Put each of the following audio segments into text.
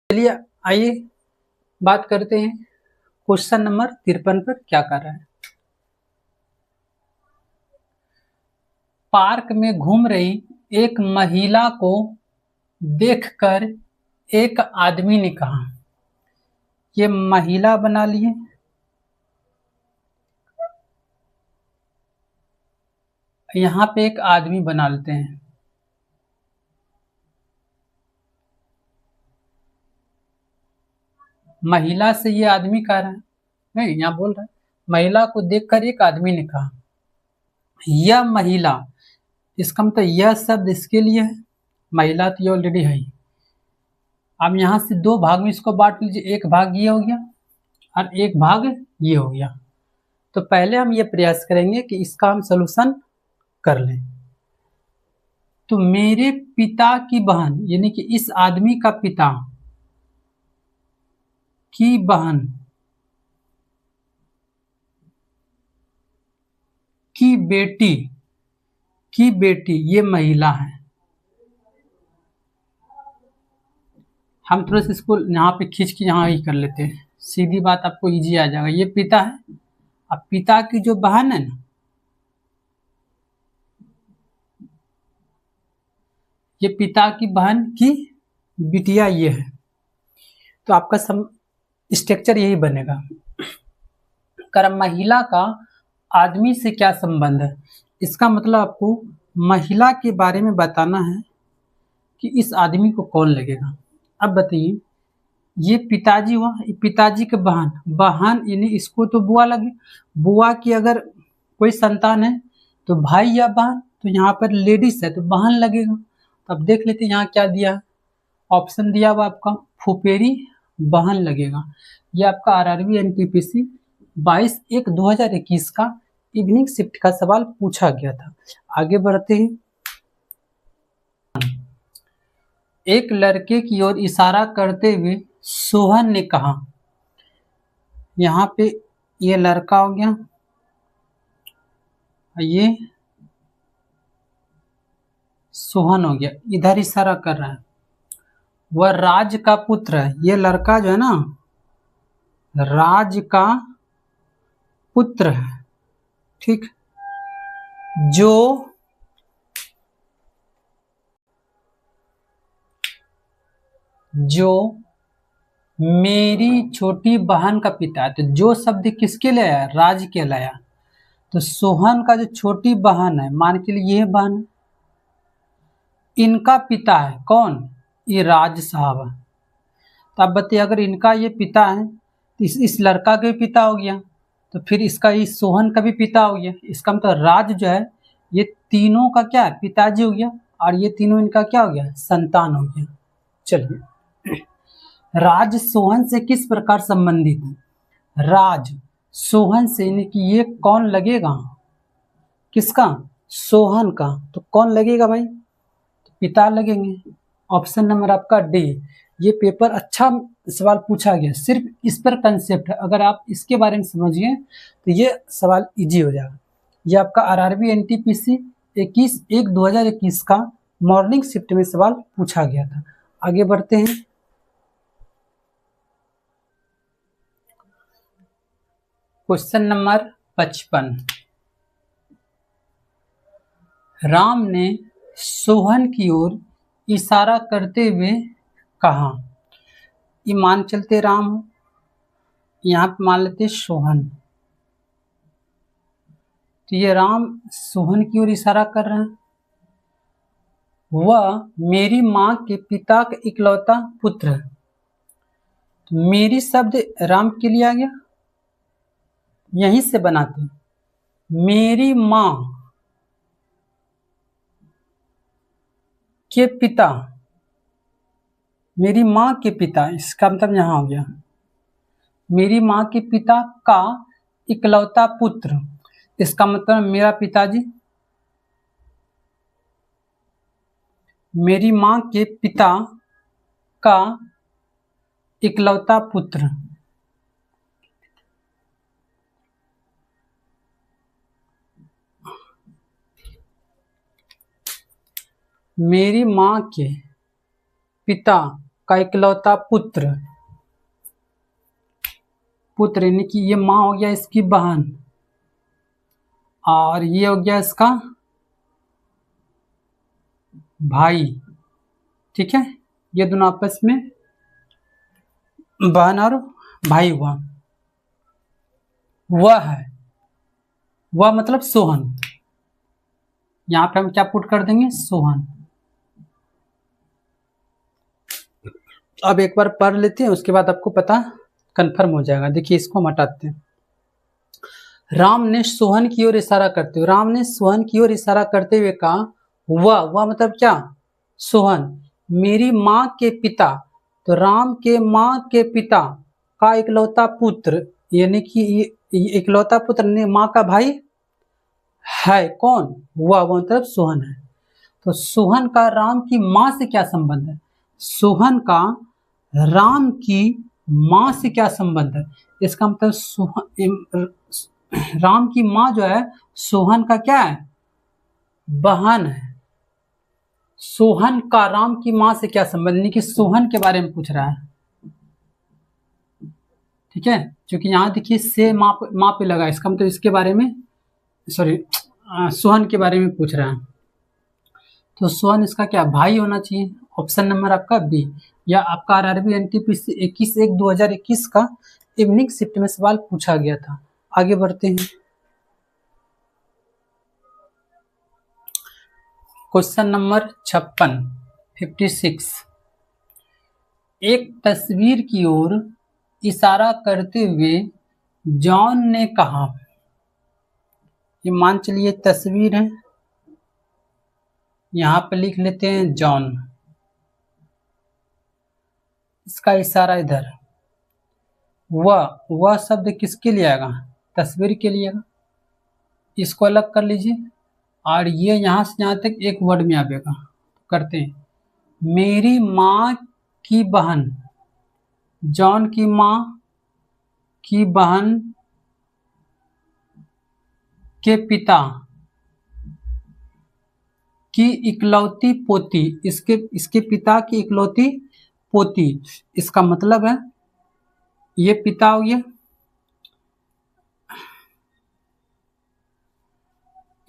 चलिए आइए बात करते हैं क्वेश्चन नंबर 53 पर क्या कर रहा है। पार्क में घूम रही एक महिला को देखकर एक आदमी ने कहा, ये महिला बना लिए, यहाँ पे एक आदमी बना लेते हैं। महिला से ये आदमी कह रहा है, नहीं यहाँ बोल रहा है महिला को देखकर एक आदमी ने कहा, यह महिला, इसका मतलब यह शब्द इसके लिए है, महिला तो ये ऑलरेडी है। अब यहाँ से दो भाग में इसको बांट लीजिए, एक भाग ये हो गया और एक भाग ये हो गया। तो पहले हम ये प्रयास करेंगे कि इसका हम सलूशन कर लें। तो मेरे पिता की बहन, यानी कि इस आदमी का पिता की बहन की बेटी ये महिला है। हम थोड़ा सा इसको यहाँ पे खींच के यहाँ ही कर लेते हैं, सीधी बात आपको इजी आ जाएगा। ये पिता है, अब पिता की जो बहन है ना, ये पिता की बहन की बिटिया ये है। तो आपका स्ट्रक्चर यही बनेगा। कर महिला का आदमी से क्या संबंध है, इसका मतलब आपको महिला के बारे में बताना है कि इस आदमी को कौन लगेगा। अब बताइए, ये पिताजी हुआ, पिताजी के बहन यानी इसको तो बुआ लगे, बुआ की अगर कोई संतान है तो भाई या बहन, तो यहाँ पर लेडीज है तो बहन लगेगा। तो अब देख लेते हैं यहाँ क्या दिया है, ऑप्शन दिया हुआ आपका फुफेरी बहन लगेगा। ये आपका आरआरबी एनटीपीसी 22/1/2021 का इवनिंग शिफ्ट का सवाल पूछा गया था। आगे बढ़ते हैं। एक लड़के की ओर इशारा करते हुए सोहन ने कहा, यहाँ पे ये लड़का हो गया, ये सोहन हो गया, इधर इशारा कर रहा है। वह राज का पुत्र है, ये लड़का जो है ना राज का पुत्र है, ठीक, जो मेरी छोटी बहन का पिता है। तो जो शब्द किसके लिए आया, राज के लिए आया। तो सोहन का जो छोटी बहन है, मान के लिए ये बहन है, इनका पिता है कौन, ये राज साहब है। तो अब बताइए, अगर इनका ये पिता है तो इस लड़का का भी पिता हो गया, तो फिर इसका इस सोहन का भी पिता हो गया। इसका मतलब राज जो है ये तीनों का क्या है, पिताजी हो गया, और ये तीनों इनका क्या हो गया, संतान हो गया। चलिए, राज सोहन से किस प्रकार संबंधित है, राज सोहन से, यानी कि ये कौन लगेगा, किसका, सोहन का। तो कौन लगेगा भाई, तो पिता लगेंगे। ऑप्शन नंबर आपका डी। ये पेपर अच्छा सवाल पूछा गया, सिर्फ इस पर कंसेप्ट है, अगर आप इसके बारे में समझिए तो ये सवाल इजी हो जाएगा। ये आपका आरआरबी एनटीपीसी 21/1/2021 का मॉर्निंग शिफ्ट में सवाल पूछा गया था। आगे बढ़ते हैं। Question number 55। राम ने सोहन की ओर इशारा करते हुए कहा, ये मान चलते राम हो, यहाँ पे मान लेते सोहन। तो ये राम सोहन की ओर इशारा कर रहे हैं। वह मेरी माँ के पिता का इकलौता पुत्र है। तो मेरी शब्द राम के लिए आ गया, यहीं से बनाते हैं, मेरी माँ के पिता, मेरी माँ के पिता, इसका मतलब यहाँ हो गया मेरी माँ के पिता का इकलौता पुत्र, इसका मतलब मेरा पिताजी, मेरी माँ के पिता का इकलौता पुत्र, मेरी माँ के पिता का इकलौता पुत्र, पुत्र यानी कि ये माँ हो गया इसकी बहन, और ये हो गया इसका भाई। ठीक है, ये दोनों आपस में बहन और भाई हुआ। वह है, वह मतलब सोहन, यहां पे हम क्या पुट कर देंगे, सोहन। अब एक बार पढ़ लेते हैं, उसके बाद आपको पता कंफर्म हो जाएगा। देखिए इसको हम हटाते हैं। राम ने सोहन की ओर इशारा करते हुए, राम ने सोहन की ओर इशारा करते हुए कहा, वह मतलब क्या, सोहन, मेरी माँ के पिता, तो राम के माँ के पिता का इकलौता पुत्र, यानी कि ये इकलौता पुत्र ने माँ का भाई है कौन, वह मतलब सोहन है। तो सोहन का राम की माँ से क्या संबंध है, सोहन का राम की माँ से क्या संबंध है, इसका मतलब राम की माँ जो है सोहन का क्या है, बहन है। सोहन का राम की माँ से क्या संबंध, यानी कि सोहन के बारे में पूछ रहा है। ठीक है, क्योंकि यहाँ देखिए से माँ पे लगा, इसका मतलब इसके बारे में, सॉरी सोहन के बारे में पूछ रहा है। तो सोहन इसका क्या भाई होना चाहिए। ऑप्शन नंबर आपका बी, या आपका आरआरबी एनटीपीसी 21/1/2021 का इवनिंग शिफ्ट में सवाल पूछा गया था। आगे बढ़ते हैं। क्वेश्चन नंबर 56 एक तस्वीर की ओर इशारा करते हुए जॉन ने कहा, ये मान चलिए तस्वीर है, यहां पे लिख लेते हैं जॉन, इसका इशारा इधर, वह शब्द किसके लिए आएगा, तस्वीर के लिए आएगा, इसको अलग कर लीजिए, और ये यहां से यहां तक एक वर्ड में आएगा। करते हैं, मेरी माँ की बहन, जॉन की माँ की बहन के पिता की इकलौती पोती, इसके पिता की इकलौती पोती, इसका मतलब है ये पिता हो गया,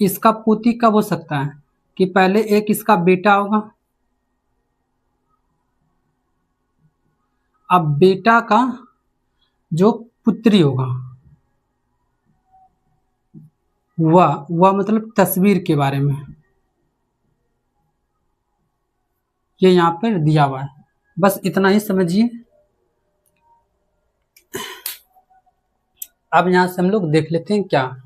इसका पोती कब हो सकता है कि पहले एक इसका बेटा होगा, अब बेटा का जो पुत्री होगा, वह मतलब तस्वीर के बारे में, ये यहाँ पर दिया हुआ है, बस इतना ही समझिए। अब यहां से हम लोग देख लेते हैं क्या,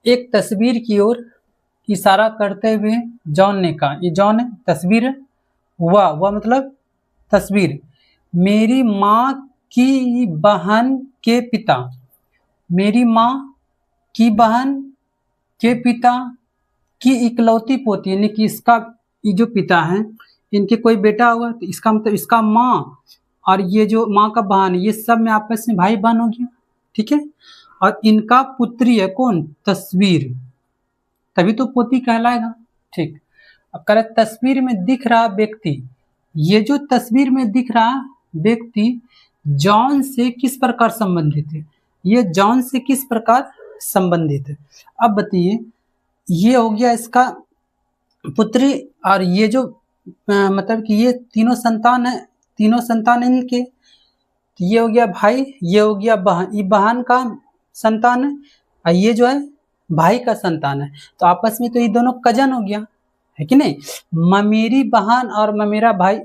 एक तस्वीर की ओर इशारा करते हुए जॉन ने कहा, ये जॉन है, तस्वीर है, वह मतलब तस्वीर, मेरी माँ की बहन के पिता, मेरी माँ की बहन के पिता की इकलौती पोती, यानी कि इसका ये जो पिता है इनके कोई बेटा होगा, तो इसका मतलब इसका माँ और ये जो माँ का बहन, ये सब में आपस में भाई बहन हो गया। ठीक है, और इनका पुत्री है कौन, तस्वीर, तभी तो पोती कहलाएगा। ठीक, अब कह रहे तस्वीर में दिख रहा व्यक्ति, ये जो तस्वीर में दिख रहा व्यक्ति जॉन से किस प्रकार संबंधित है, ये जॉन से किस प्रकार संबंधित है। अब बताइए, ये हो गया इसका पुत्री, और ये जो मतलब कि ये तीनों संतान है, तीनों संतान है इनके, तो ये हो गया भाई, ये हो गया बहन, ये बहन का संतान है, और ये जो है भाई का संतान है, तो आपस में तो ये दोनों कजन हो गया, है कि नहीं। ममेरी बहन और ममेरा भाई,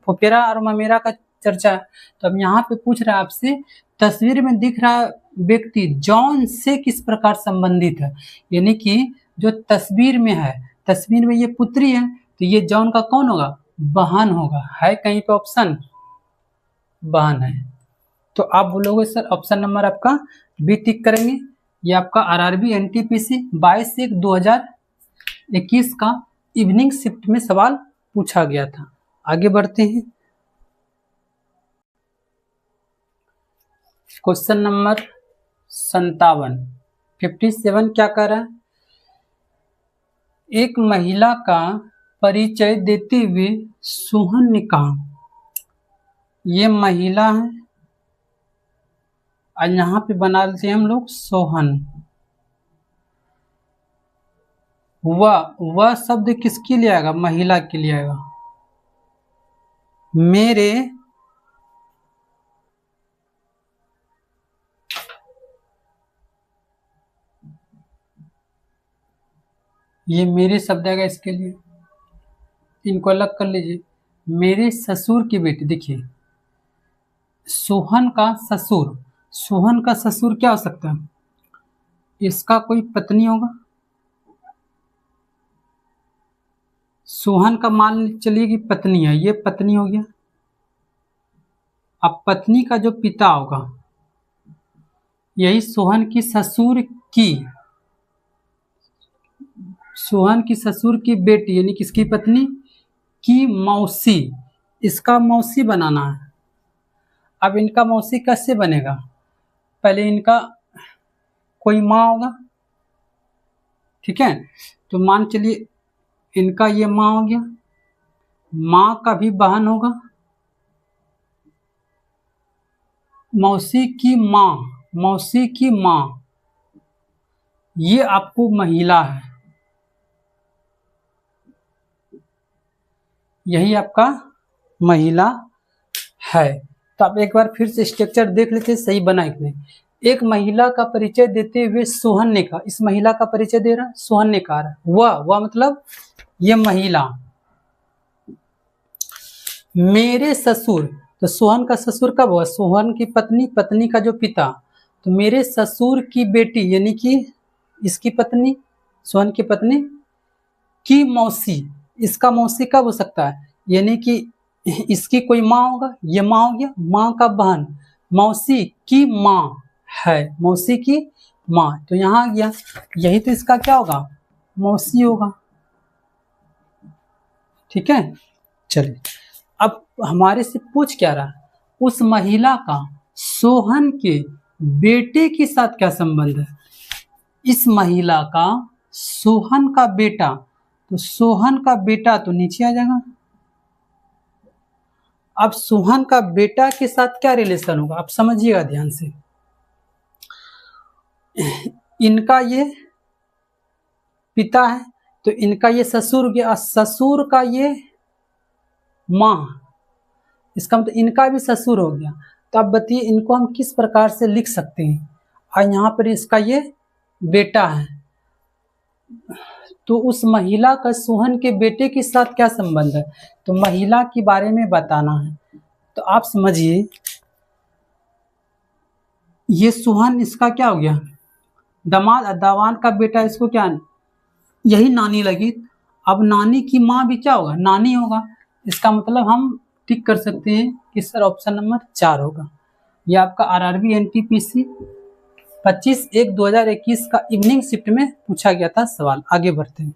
फुफेरा और ममेरा का चर्चा है। तो अब यहाँ पे पूछ रहा है आपसे, तस्वीर में दिख रहा व्यक्ति जॉन से किस प्रकार संबंधित है, यानी कि जो तस्वीर में है, तस्वीर में ये पुत्री है, तो ये जॉन का कौन होगा, बहन होगा, है कहीं पे ऑप्शन, बहन है। तो आप बोलोगे सर ऑप्शन नंबर आपका बी टिक करेंगे। ये आपका आरआरबी एनटीपीसी 22/1/2021 का इवनिंग शिफ्ट में सवाल पूछा गया था। आगे बढ़ते हैं। क्वेश्चन नंबर 57 क्या कह रहा है, एक महिला का परिचय देते हुए सोहन ने कहा, ये महिला है और यहाँ पे बना लेते हैं हम लोग सोहन। वह शब्द किसके लिए आएगा? महिला के लिए आएगा। मेरे ये मेरे शब्द आएगा इसके लिए। इनको अलग कर लीजिए। मेरे ससुर की बेटी, देखिए सोहन का ससुर, सोहन का ससुर क्या हो सकता है? इसका कोई पत्नी होगा। सोहन का मान चलिए कि पत्नी है, ये पत्नी हो गया। अब पत्नी का जो पिता होगा, यही सोहन की ससुर की, सोहन की ससुर की बेटी यानी किसकी पत्नी की मौसी, इसका मौसी बनाना है। अब इनका मौसी कैसे बनेगा? पहले इनका कोई माँ होगा, ठीक है, तो मान चलिए इनका ये माँ हो गया, माँ का भी बहन होगा, मौसी की माँ, मौसी की माँ, ये आपको महिला है, यही आपका महिला है। तो आप एक बार फिर से स्ट्रक्चर देख लेते हैं सही बना कि नहीं। एक महिला का परिचय देते हुए सोहन ने कहा, इस महिला का परिचय दे रहा है, सोहन ने कहा है वह मतलब ये महिला। मेरे ससुर, तो सोहन का ससुर कब हुआ? सोहन की पत्नी, पत्नी का जो पिता, तो मेरे ससुर की बेटी यानी कि इसकी पत्नी, सोहन की पत्नी की मौसी, इसका मौसी कब हो सकता है? यानी कि इसकी कोई माँ होगा, ये माँ हो गया, माँ का बहन, मौसी की माँ है, मौसी की माँ, तो यहाँ आ गया, यही तो इसका क्या होगा? मौसी होगा, ठीक है। चलिए अब हमारे से पूछ क्या रहा, उस महिला का सोहन के बेटे के साथ क्या संबंध है? इस महिला का सोहन का बेटा, तो सोहन का बेटा तो नीचे आ जाएगा। अब सोहन का बेटा के साथ क्या रिलेशन होगा? आप समझिएगा ध्यान से। इनका ये पिता है, तो इनका ये ससुर गया, ससुर का ये माँ, इसका मतलब इनका भी ससुर हो गया। तो अब बताइए इनको हम किस प्रकार से लिख सकते हैं? और यहाँ पर इसका ये बेटा है, तो उस महिला का सोहन के बेटे के साथ क्या संबंध है? तो महिला के बारे में बताना है। तो आप समझिए ये सोहन इसका क्या हो गया? दामाद, दामाद का बेटा, इसको क्या, यही नानी लगी। अब नानी की माँ भी क्या होगा? नानी होगा। इसका मतलब हम टिक कर सकते हैं कि सर ऑप्शन नंबर 4 होगा। ये आपका आरआरबी एनटीपीसी 25/1/2021 का इवनिंग शिफ्ट में पूछा गया था सवाल। आगे बढ़ते हैं।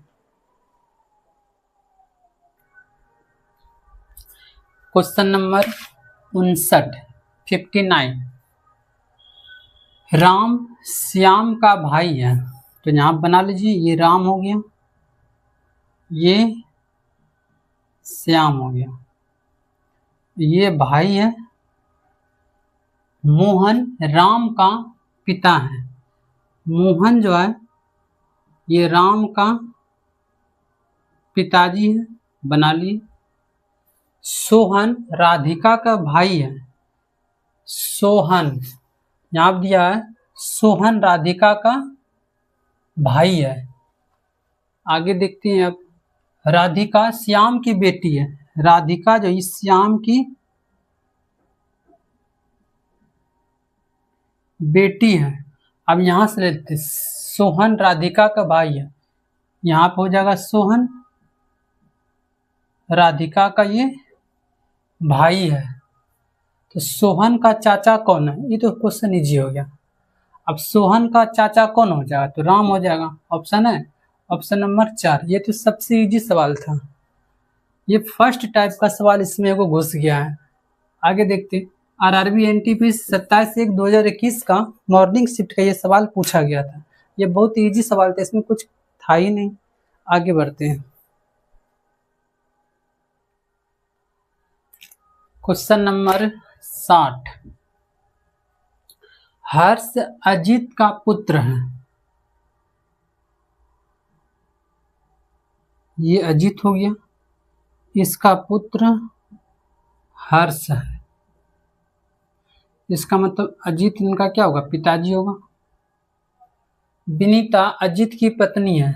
क्वेश्चन नंबर 59 राम श्याम का भाई है, तो यहाँ बना लीजिए ये राम हो गया, ये श्याम हो गया, ये भाई है। मोहन राम का पिता है, मोहन जो है ये राम का पिताजी है, बना लिए। सोहन राधिका का भाई है, सोहन यहाँ दिया है, सोहन राधिका का भाई है। आगे देखते हैं अब, राधिका श्याम की बेटी है, राधिका जो इस श्याम की बेटी है। अब यहां से लेते, सोहन राधिका का भाई है, यहाँ पे हो जाएगा सोहन राधिका का ये भाई है। तो सोहन का चाचा कौन है? ये तो क्वेश्चन इजी हो गया। अब सोहन का चाचा कौन हो जाएगा? तो राम हो जाएगा। ऑप्शन है ऑप्शन नंबर 4। ये तो सबसे इजी सवाल था, ये फर्स्ट टाइप का सवाल इसमें को घुस गया है। आगे देखते, आरआरबी एनटीपीसी 27/1/2021 का मॉर्निंग शिफ्ट का ये सवाल पूछा गया था। ये बहुत इजी सवाल था, इसमें कुछ था ही नहीं। आगे बढ़ते हैं। Question number 60। हर्ष अजित का पुत्र है। ये अजित हो गया, इसका पुत्र हर्ष है। इसका मतलब अजित इनका क्या होगा, पिताजी होगा। विनीता अजित की पत्नी है।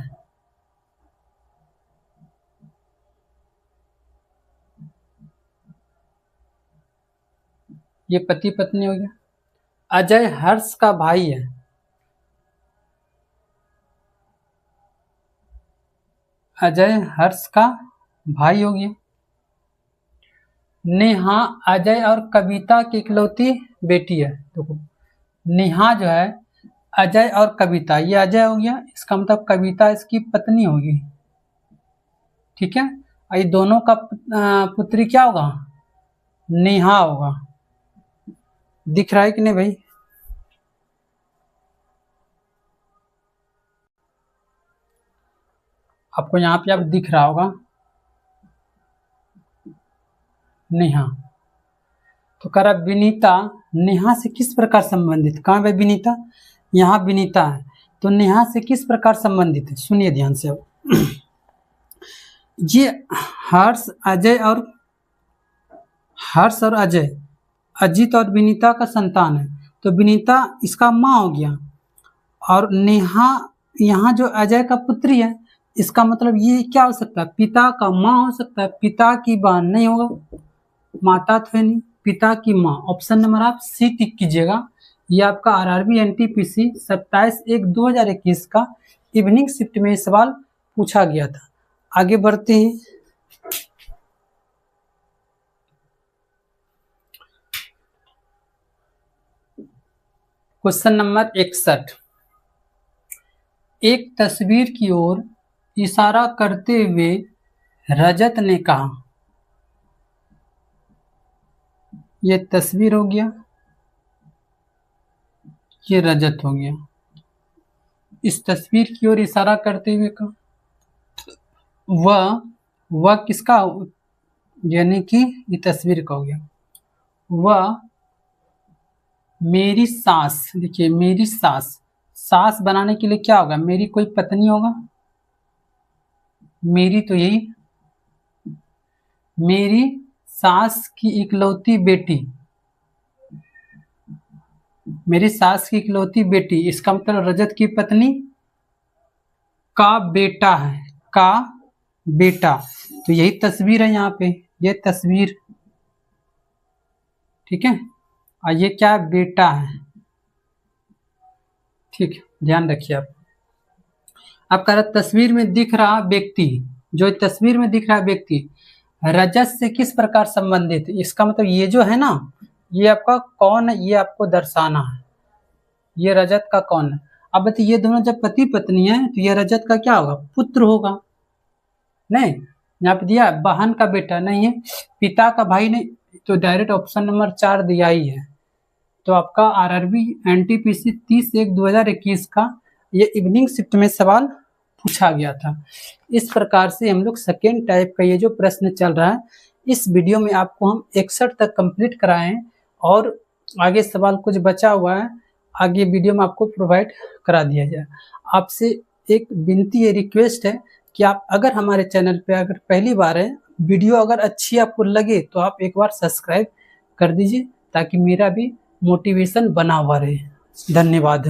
ये पति पत्नी हो गया। अजय हर्ष का भाई है। अजय हर्ष का भाई हो गया। नेहा अजय और कविता की इकलौती बेटी है। देखो नेहा जो है अजय और कविता, ये अजय हो गया, इसका मतलब कविता इसकी पत्नी होगी। ठीक है, ये दोनों का पुत्री क्या होगा, नेहा होगा। दिख रहा है कि नहीं भाई? आपको यहाँ पे आप दिख रहा होगा नेहा। तो कह रहा विनीता नेहा से किस प्रकार संबंधित। कहाँ भाई विनीता? यहाँ विनीता है, तो नेहा से किस प्रकार संबंधित है, सुनिए ध्यान से। ये हर्ष और अजय अजित और विनीता का संतान है। तो विनीता इसका माँ हो गया, और नेहा यहाँ जो अजय का पुत्री है, इसका मतलब ये क्या हो सकता है, पिता का माँ हो सकता है। पिता की बहन नहीं होगा, माता तो है नहीं, पिता की माँ। ऑप्शन नंबर आप सी टिक कीजिएगा। ये आपका आरआरबी एनटीपीसी 27/1/2021 का इवनिंग शिफ्ट में सवाल पूछा गया था। आगे बढ़ते हैं। Question number 61। एक तस्वीर की ओर इशारा करते हुए रजत ने कहा। ये तस्वीर हो गया, ये रजत हो गया। इस तस्वीर की ओर इशारा करते हुए कहा, वह किसका, यानी कि ये तस्वीर का हो गया। वह मेरी सास, देखिए मेरी सास बनाने के लिए क्या होगा, मेरी कोई पत्नी होगा। मेरी तो यही, मेरी सास की इकलौती बेटी, मेरी सास की इकलौती बेटी, इसका मतलब रजत की पत्नी का बेटा है, का बेटा। तो यही तस्वीर है यहाँ पे, ये तस्वीर। ठीक है, और ये क्या बेटा है। ठीक, ध्यान रखिए आप कह रहे तस्वीर में दिख रहा व्यक्ति, जो तस्वीर में दिख रहा व्यक्ति रजत से किस प्रकार संबंधित। इसका मतलब ये जो है ना, ये आपका कौन है, ये आपको दर्शाना है। ये रजत का कौन है। अब बताइए, ये दोनों जब पति पत्नी है तो ये रजत का क्या होगा, पुत्र होगा। नहीं, यहाँ पे दिया बहन का बेटा नहीं है, पिता का भाई नहीं, तो डायरेक्ट ऑप्शन नंबर 4 दिया ही है। तो आपका आरआरबी एनटीपीसी 30/1/2021 का ये इवनिंग शिफ्ट में सवाल पूछा गया था। इस प्रकार से हम लोग सेकेंड टाइप का ये जो प्रश्न चल रहा है, इस वीडियो में आपको हम 61 तक कंप्लीट कराएं, और आगे सवाल कुछ बचा हुआ है, आगे वीडियो में आपको प्रोवाइड करा दिया जाए। आपसे एक विनती है, रिक्वेस्ट है कि आप अगर हमारे चैनल पे अगर पहली बार है, वीडियो अगर अच्छी आपको लगे तो आप एक बार सब्सक्राइब कर दीजिए, ताकि मेरा भी मोटिवेशन बना हुआ रहे। धन्यवाद।